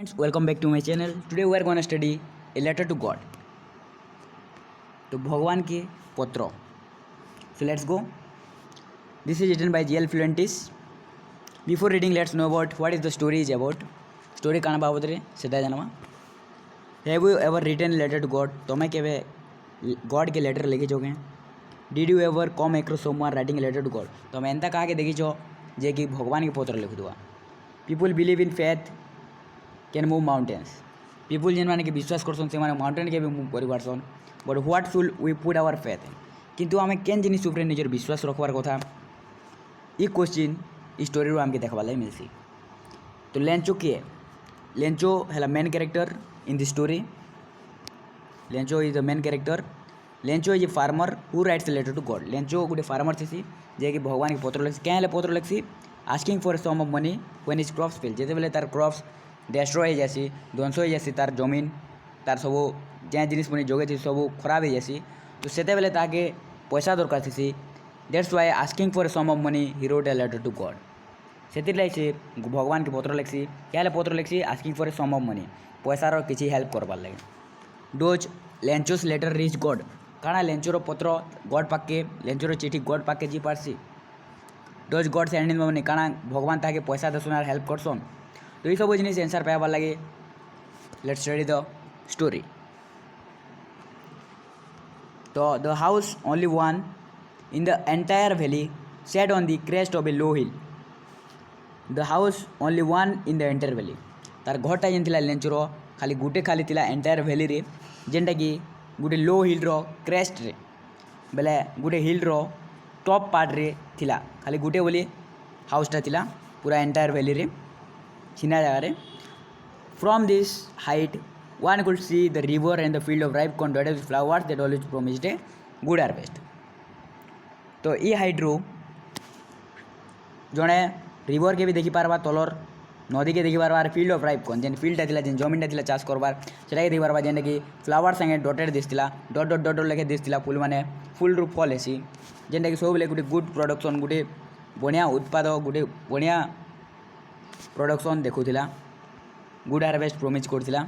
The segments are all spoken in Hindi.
Friends, welcome back to my channel. Today we are going to study a letter to God. तो भगवान के पत्र. So let's go. This is written by G.L. Fuentes. Before reading, let's know about what is the story is about. Story काना बाबत रे सेटा जानवा. Have you ever written a letter to God? तोमे केवे God के letter लेके जोगे. Did you ever come across someone writing a letter to God? तोमे एंता कहा के देखी जो जे कि भगवान के पत्र लिख दुआ. People believe in faith can move mountains. People जेन माने कि विश्वास करसन से माने माउंटेन के भी मूव करि person. But what should we put our faith in? किंतु आमे केन जिनिस उपरे निजर विश्वास रखवार कथा ई क्वेश्चन ई स्टोरी रो आमके देखबा लाई मिलसी. तो लेंचो के लेंचो हैला main character in the story. Lencho is the main character. Lencho is a farmer who writes a letter to God. Lencho गुटे फार्मर थेसी जे कि भगवान के पत्र लिखसी. क्या हेले पत्र लिखसी? Asking for some of money when his crops fail. जेते बेले तार क्रॉप्स डेस्ट्रॉय हो जासी, ध्वंस हो जासी, तार जमीन तार सब जहाँ जिनिस पुणी जोगे थी सब खराब हो जासी. तो सेते बेले ताके पैसा दरकार थी. That's why asking for some of money he wrote a letter to God. सेतिर लाइ से भगवान के पत्र लिखसी. क्या पत्र लिखसी? Asking for some of money, पैसार किसी हेल्प करवार लगे. Does Lencho's letter reach God. काଣା लेंचोर पत्र गॉड पाके लेंचोर चिठी गॉड पाके जी पारसी. Does God send in money. काଣା भगवान ताके पैसा दसन आर हेल्प करसन. तो ये सब जिनिस आंसर पाइबार लगे लेट्स स्टडी द स्टोरी. तो the house only one in the entire valley set on the crest of A low hill. The house only one in the entire valley. तार घरटा जेन थिला लेंचुरो खाली गुटे खाली थिला एंटायर वैली रे, जेनटा कि गुटे लो हिल रो क्रेस्ट रे बेले गुटे हिल रो टॉप पार्ट रे थिला. खाली गुटे बोली हाउसटा थिला पूरा एंटायर वैली रे छिना जगह रे. From this height one could see the river and the field of ripe corn dotted with flowers that always promised a good harvest. तो ई हाइट रू जड़े रिवर के भी देखी पार्बा, तलर नदी के देखी पार्बार, फील्ड ऑफ राइप कॉर्न जेन फील्डटा थिला जेन जमीनटा थिला चाष करबार सेटा के देखी पार्बा, जेनटा कि फ्लावर संगे डॉटेड दिसतिला. डॉट डॉट डॉट लेखे दिसतिला. फुल माने फुल रू फल हेसी, जेनटा कि सब बेले गुटे गुड प्रोडक्शन, गुटे बढ़िया उत्पाद, गुटे बढ़िया प्रोडक्शन देखुला. गुड हार्वेस्ट प्रोमिस करथिला.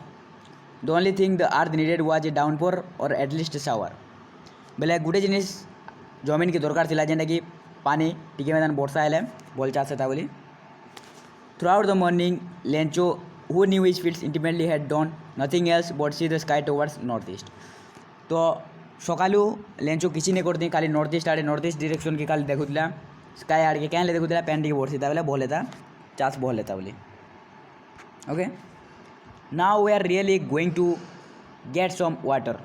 The only thing the earth needed was a downpour or at least a shower. बेले गुटे जिनिस जमीन की दरकार थिला जेनटा कि पानी टिके मैदान वर्षा हेले भल चाष हेता बोली. Throughout the morning Lencho who knew his fields intimately had done nothing else but see the sky towards north east. तो सकालू लेंचो किसी नहीं करती, खाली नॉर्थ ईस्ट आड़े नॉर्थ ईस्ट डिरेक्शन की खाली देखुला. स्काई आड़ के क्या देखुला पैन टिके वर्षी बोले भल हेता चाष भल हेता बोली. Okay, now we are really going to get some water.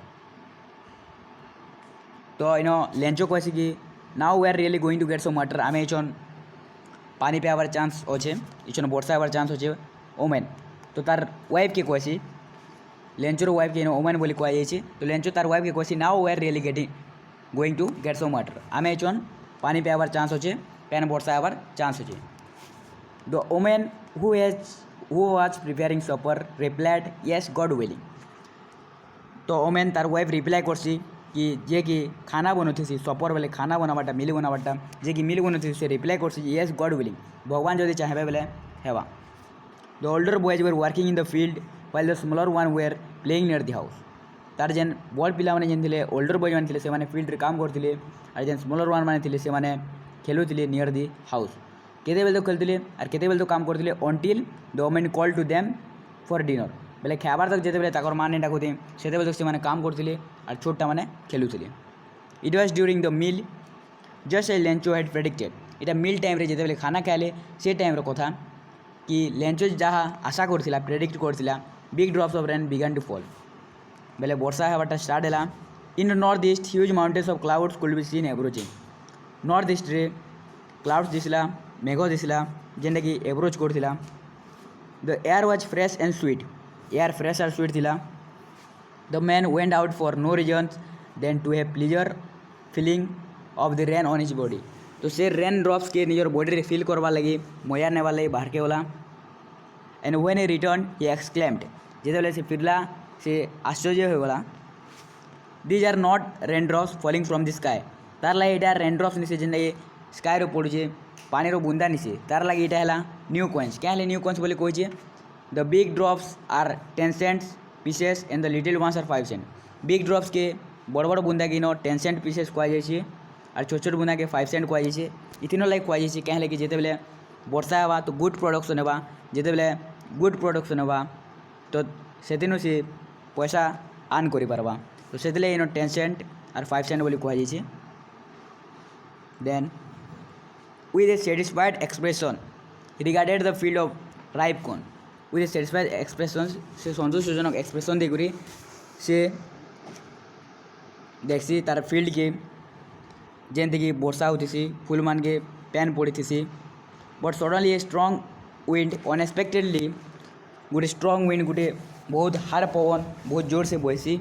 तो इनो लेंचो कहसी कि now we are really going to get some water. आम इचन पानी पाइबार चान्स अच्छे, इचन वर्षा हबार चान्स अच्छे. ओमेन तो तार वाइफ के कहसी, लेंचोर वाइफ के ओमेन बोली कहुई. तो लेंचो तार वाइफ के कहसी now we are really getting going to get some water. आम इचन पानी पाइबार चान्स अच्छे, पैन वर्षा हबार चान्स अच्छे. The woman who was preparing supper replied, "Yes, God willing." तो ओमेन तार वाइफ रिप्लाई करसी कि जे कि खाना बनौथी सपर बेले खाना बनाबाटा मिल बनाबाटा जे कि मिल बनौथी से रिप्लाई करसी येस गॉड विलिंग. भगवान जदि चाहे बेले हेबा. The older boys were working in the field while the smaller one were playing near the house. तार जेन बड़ पिला माने जेन थिले ओल्डर बॉय माने थिले से माने फील्ड रे काम करथिले, और जेन स्मॉलर वन माने थिले से माने खेलुथिले नियर द हाउस. केते बेले तो खेलते और केते बेले तो काम करते until the women call to them for dinner. बेले खाबार तक जेते बेले ताकर माने डाकुते सेते बेले से माने काम करते और छोटा माने खेलुथिले. It was during the meal just a Lencho had predicted. इटा मील टाइम रे जेते बेले खाना खाइले से टाइम रो कथा कि लेंचो जहाँ आशा करथिला प्रेडिक्ट करथिला big drops of rain began to fall. बेले वर्षा हेबाटा स्टार्ट होला. In north east huge mountains of clouds could be seen approaching. North east रे क्लाउड्स दिसला, मेघ दिसला जेनटा कि एप्रोच करथिला. The air was fresh and sweet. Air fresh और स्वीट थिला. The man went out for no reason than to have pleasure feeling of the rain on his body. तो से रेन ड्रॉप्स के निजर बॉडी रे फील करवा लगी, मजा नेवा लगी बाहर के वाला. And when he return he exclaimed. जेते बेले से फिरला से आश्चर्य होगला. These are not rain drops falling from the sky. तार लगे इटा रेन ड्रॉप्स निसे जेनटा स्काई रो पड़ुचे पानी रो बुंदा निसे. तार लगे इटा है न्यू कॉइन्स. क्या है न्यू कॉइन्स बोले कहे the big drops are 10 cents pieces and the little ones are 5 cent. Big drops के बड़ बड़ बुंदा के नो 10 सेंट पीसेस कहुए और छोट छोट बुंदा के 5 सेंट कहुए। इथिन लाइक कहुए कहीं कि जिते बेले वर्षा हवा तो गुड प्रोडक्शन होगा, जिते बेले गुड प्रोडक्शन होगा तो सेदिन से पैसा अर्न करि पारबा। तो से 10 सेंट और 5 सेंट बोली कहुए। Then with a satisfied expression regarded the field of ripe corn, with a satisfied expression से संतोषजनक एक्सप्रेशन देकरी से देखसी तार फील्ड के जेनते कि वर्षा होती फुल मान के पैन पड़ी थी बट सडनली स्ट्रंग विंड अनएक्सपेक्टेडली गोटे स्ट्रंग विंड गोटे बहुत हार्ड पवन बहुत जोर से बहसी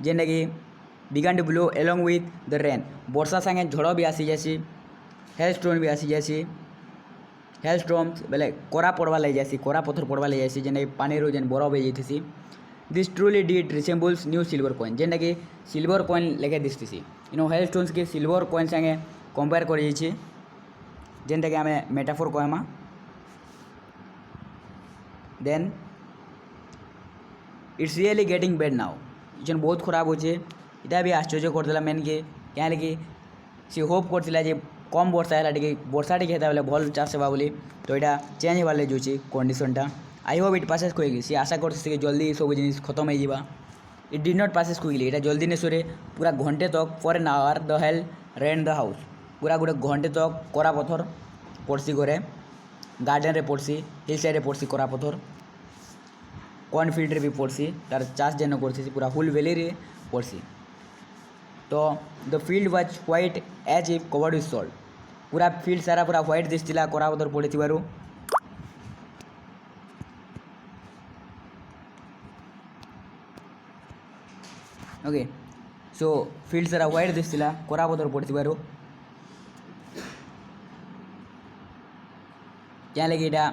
जेनटा कि began to blow along with the rain. वर्षा संगे झड़ भी आसी जासी, हेल स्टोन भी आसी जासी। हेल स्टोम बेले कोरा पड़वा लग जासी, कोरा पत्थर पड़वा लग जासी जेनटा कि पानी रो जेन बरफ हो जाती। This truly did resembles new silver coin, जेनटा कि सिल्वर कॉइन लेके दिसती। हेल स्टोन्स के सिल्वर कॉइन संगे कंपेयर कर जेनटा कि आमे मेटाफोर कहमा। Then it's really getting bad now, जेन बहुत खराब होचे। इटा भी आश्चर्य करदेला मेन के क्या कि सी होप करथिला जे कम वर्षा है टे वर्षा टी हेता बेले भल चाष होगा बोली, तो यहाँ चेंज होगा जाऊँगी कंडीशनटा। I hope it passes quickly, सी आशा कर जल्दी सब जिन खत्म हो। It did not passes quickly, यहाँ जल्दी नहीं सरे पूरा घंटे तक for an hour the hail rain the house, पूरा गोटे घंटे तक करा पत्थर पड़सी घरे, गार्डन रे पड़सी, हिल साइड पड़सी करा पत्थर, कॉर्न फील्ड रे भी पड़सी, तार चाष जेन कर पूरा हुल वैली रे पड़सी। तो the field was white as if covered with salt, पूरा फील्ड सारा पूरा व्हाइट दिसला करा पत्थर पड़ी थी। ओके सो फील्ड सारा व्हाइट दिसला करा पत्थर पड़ी थी क्या लगे यहाँ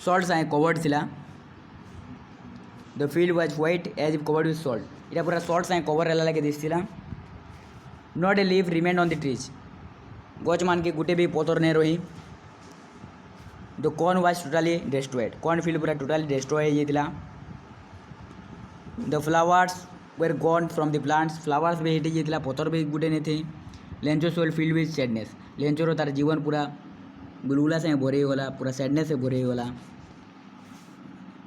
सॉल्ट साए कवर्ड थिला। The field was white as if covered with salt, यहाँ पूरा सॉल्ट साए कवर है लगे दिसला। Not a leaf remain on the trees, गच मान के गुटे भी पत्थर नहीं रही। The corn was totally destroyed, corn field पूरा टोटाली डिस्ट्रॉय हो जाता। The flowers were gone from the plants, flowers भी हिट जाता, पत्थर भी गुटे नहीं थे। Lencho soul field with sadness, लेंचोर तार जीवन पूरा बुलबुला से भरी गला, पूरा सैडनेस से भरी गला।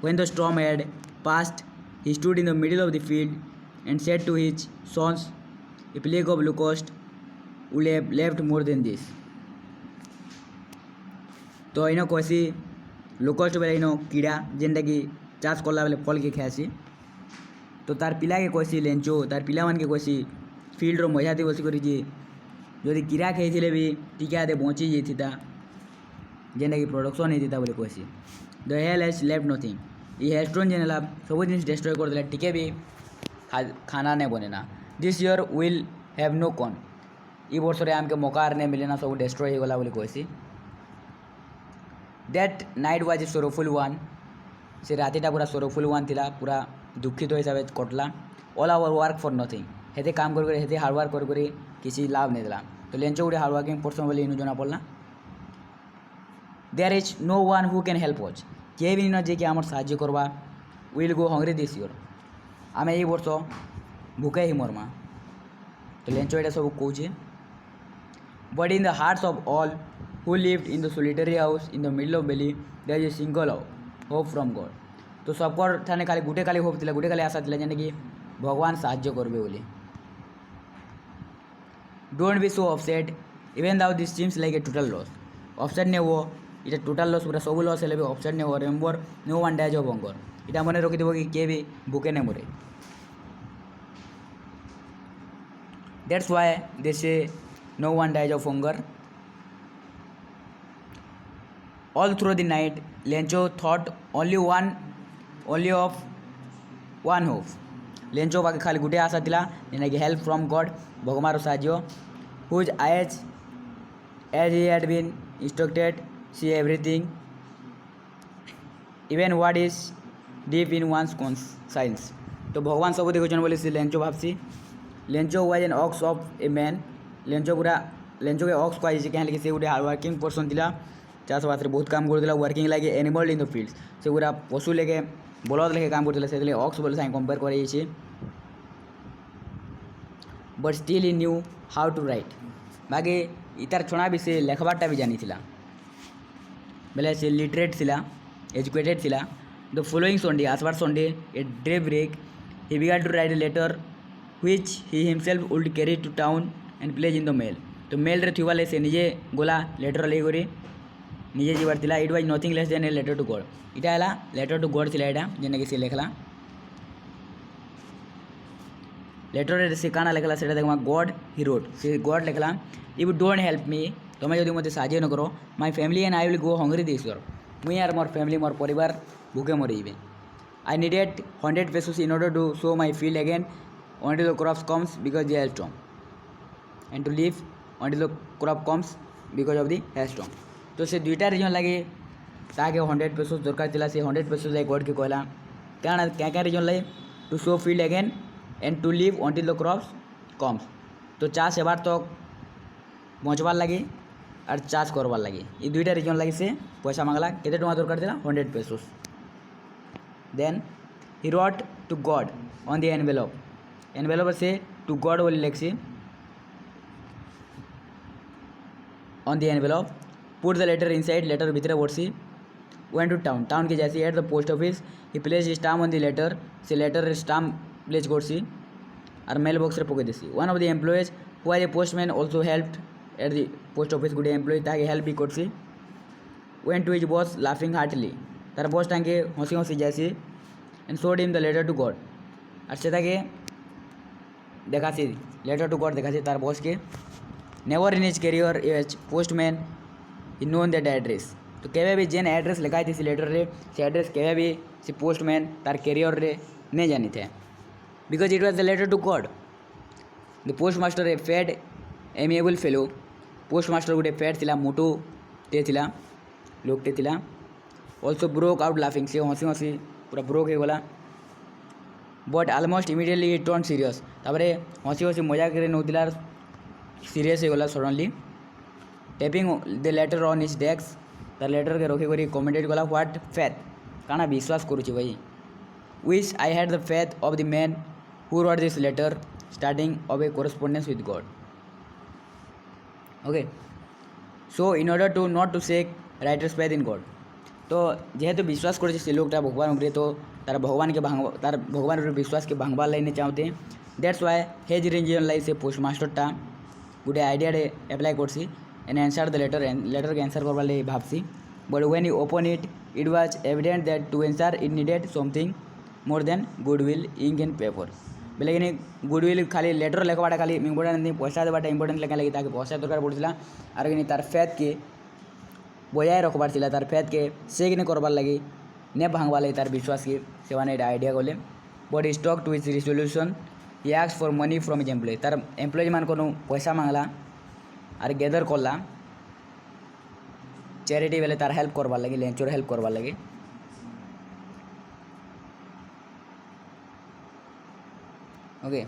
When the storm had passed he stood in the middle of the field and said to his sons a plague of locust will have left more than this। तो इन कैसी लोकस्ट बेले इन कीड़ा जेनटा कि चाष कला बेले फल के खासी, तो तार पिला के कैसी लेंचो तार पिला मान के कैसी फील्ड रो मजा थी बस करी जदि कीड़ा खाई भी टीका दे बची जाता जेनटा कि प्रोडक्शन होता बोले कैसी। The hail has left nothing, ये हेलस्टोन जेन सब जिन डिस्ट्रॉय कर देला, टिके भी खाना नहीं बनेना। This year will have no corn, ई वर्ष आम के मौका नहीं मिले ना, सब डिस्ट्रॉय होगा बोले कैसी। That night was a sorrowful one, से रातिटा पूरा सोरोफुल वन थिला, पूरा दुखित हिसाब से कटला। All our work for nothing, हेते काम कर हेते हार्डवर्क कर किसी लाभ नहीं देला। तो लेंचो गोटे हार्डवर्किंग पर्सन बोले इन जना पड़ला। There is no one who can help us, किए भी न जे कि आम साहाଯ୍य करवा। Will go hungry this year, आम ये वर्ष भूखे ही मरमा। तो लेंचो ये सब कहे। But in the hearts of all who lived in the solitary house in the middle of valley there is a single hope from God. तो सबकर ठाने खाली गुटे खाली होप थिला, गुटे खाली आशा थिला जेने कि भगवान साहाଯ୍य करबे बोली। Don't be so upset even though this seems like a total loss, upset नहीं हो, इटा टोटल लॉस पूरा सब लॉस हेले भी अपसेट नहीं हो। Remember no one dies of hunger, इटा मन रखिथबो कि के भी भूखे नहीं मरे। दैट्स व्हाई दे से no one dies of hunger। All through the night Lencho thought only of one hope। Lencho बाकी खाली गुटे आशा थिला जेना कि हेल्प फ्रॉम गॉड, भगवान साहाଯ୍य। Whose eyes as he had been instructed see everything even what is deep in one's conscience. तो भगवान सब देखुन बोले से लेंचो भावसी। Lencho was an ox of a man, Lencho पूरा लेंचो के ऑक्स कहुई कहीं से गोटे हार्डवर्किंग पर्सन थिला ଚାଷବାସରେ ବହୁତ କାମ କରୁଥିଲା ୱାର୍କିଂ ଲାଗି ଏନିମଲ୍ ଇନ୍ ଦ ଫିଲ୍ଡ ସେ ପୁରା ପଶୁ ଲେଖେ ବଳଦ ଲେଖେ କାମ କରୁଥିଲା ସେଥିଲାଗି ଅକ୍ସ ବୋଲି ସାଙ୍ଗେ କମ୍ପେୟାର କରାଯାଇଛି but steel E new how to right ବାକି ଇତାର ଛଣା ବି ସେ ଲେଖବାରଟା ବି ଜାଣିଥିଲା ବେଲେ ସେ ଲିଟରେଟ୍ ଥିଲା ଏଜୁକେଟେଡ୍ ଥିଲା ଦ ଫଲୋଇଂ ସଣ୍ଡେ ଆସବାର Sunday a daybreak he began to write a letter which he himself would carry to town and place in the mail तो मेल रे थिवा ले से निजे गोला लेटर ले करी निजे जीवार थिला it was nothing less than a letter to God इटा हला लेटर टू गॉड थिला एटा जेने कि से लेखला लेटर रे से काना लेखला सेटा देखमा गॉड ही रोट से गॉड लेखला इफ डोंट हेल्प मी तमे जदि मते साहाय्य न करो my family and I will go hungry this year मुई आर मोर फैमिली मोर परिवार भूखे मरिबे I needed 100 pesos in order to sow my field again until the crops comes because the hailstorm and to live until the crop comes because of the hailstorm तो से दुईटा रीजन लगे ताके 100 pesos दरकार थिला से 100 pesos लाइक गॉड के कहला क्या क्या क्या रीजन लगे to sow field again and to live until the crops comes तो चाष एबार तो पहुँचबार लगे और चाष करबार लगे ये दुईटा रीजन लगे से पैसा मांगला केते टका दरकार थिला 100 pesos then he wrote to God on the envelope से टू गॉड बोली लिखसी on the envelope put the letter inside letter भीतर बोर्सी वेंट टू टाउन के जैसे at the post office he place stamp on the letter से लेटर स्टाम्प प्लेस करसी और मेल बॉक्स रे पके देसी one of the employees who are a postman also helped at the post office good employ ताके हेल्प भी करसी went to his boss laughing heartily तार बॉस ताके हंसी हंसी जैसी and showed him the letter to God और से ताके देखासी लेटर टू गॉड देखासी तार बॉस के never in his career as postman he known that address तो केवे भी जेन एड्रेस लिखाई थी लेटर रे से एड्रेस केवे भी से पोस्टमैन तार कैरियर रे नहीं जानी थे because it was the letter to God the post master a fat amiable fellow post master गोटे फेड थिला मोटू टे थिला लोकटे थिला ऑल्सो ब्रोक आउट लाफिंग से हंसी हंसी पूरा ब्रोक हो गला but almost immediately it turn serious तापरे हंसी हंसी मजाक करे नौतिला सीरियस हो गला suddenly tapping the letter on his desk तार लेटर के रखी करी कमेंटेड गला व्हाट फेथ काना विश्वास करूची भाई which I had the faith of the man who wrote this letter starting of a correspondence with God okay so in order to not to shake writers faith in God तो जेहेतु विश्वास कर से लोकटा भगवान उपरे तो तार भगवान के भांग तार भगवान विश्वास के भांगवा लाइन चाहते दैट्स वाई हेज रिजन लाई से पोस्ट मास्टरटा गोटे आइडिया एप्लाय करसी एंड आंसर द लेटर के आंसर करवा लगे भावसी but when you open it it was evident that to answer it needed something more than goodwill ink and paper बेले कि गुडविल खाली लेटर लेखवाटा खाली इम्पोर्टेंट नहीं पैसा देवाटा इम्पोर्टेंट लेखा लगी ताकि पैसा दरकार पड़ता और कि तार फेथ के बजाय रखबार थिला तार फेथ के से कि करबार लगी ने भांगवा लगे तार विश्वास के से आइडिया गले but stuck to his resolution he asked for money from his employee तार एम्प्लॉय मान को पैसा मांगला और गैदर करला चैरिटी बेले तार हेल्प करबार लगे लेंचर हेल्प करबार लगे ओके